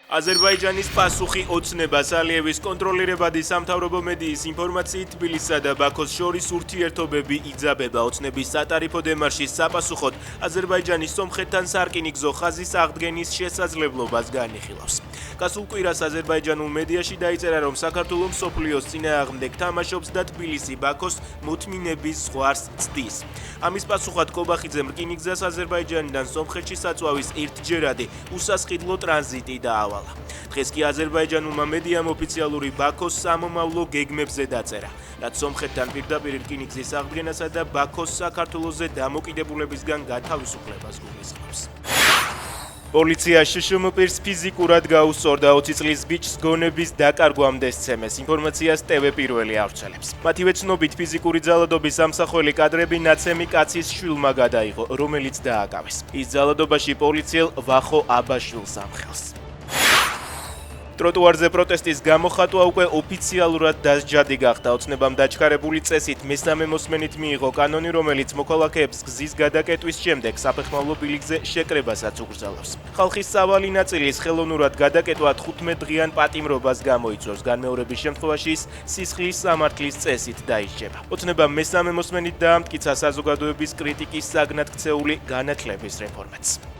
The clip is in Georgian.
აზერბაიჯანის პასუხი ოცნებას ალიევის კონტროლირებადი სამთავრობო მედიის ინფორმაციით თბილისსა და ბაქოს შორის ურთიერთობები იძაბება ოცნების სატარიფო დემარშის საპასუხოდ აზერბაიჯანის სომხეთთან სარკინიგზო ხაზის აღდგენის შესაძლებლობას განიხილავს. გასულ კვირას აზერბაიჯანულ მედიაში დაიწერა, რომ საქართველოს მსოფლიოს წინააღმდეგ თამაშობს და თბილისი ბაქოს მოთმინების ზღვარს ცდის. ამის პასუხად კობახიძემ რკინიგზას აზერბაიჯანიდან სომხეთში საწვავის ერთჯერადი უსასყიდლო ტრანზიტი დაავალა. დღეს კი აზერბაიჯანულმა მედიამ ოფიციალური ბაქოს სამომავლო გეგმებზე დაწერა, რაც სომხეთთან პირდაპირ რკინიგზის აღდგენასა და ბაქოს საქართველოზე დამოკიდებულებისგან გათავისუფლებას გულისხმობს. პოლიცია შშმ პირს ფიზიკურად გაუსწორდა 20 წლის ბიჭს გონების დაკარგვამდე სცემეს, ინფორმაციას ტv პირველი ავრცელებს. მათივე ცნობით ფიზიკური ძალადობის ამსახველი კადრები ნაცემი კაცის შვილმა გადაიღო, რომელიც დააკავეს. ის ძალადობაში პოლიციელ ვახო აბაშვილს ამხელს. ტროტუარზე პროტესტის გამოხატვა უკვე ოფიციალურად დასჯადი გახდა. ოცნებამ დაჩქარებული წესით მესამე მოსმენით მიიღო კანონი, რომელიც მოქალაქეებს გზის გადაკეტვის შემდეგ საფეხმავლო ბილიკზე შეკრებასაც უგრძელავს. ხალხის სავალი ნაწილის ხელოვნურად გადაკეტვა 15 დღიან პატიმრობას გამოიწვევს. განმეორების შემთხვევაში ის სისხლის სამართლის წესით დაისჯება. ოცნებამ მესამე მოსმენით დაამტკიცა საზოგადოების კრიტიკის საგნად ქცეული განათლების რეფორმაც.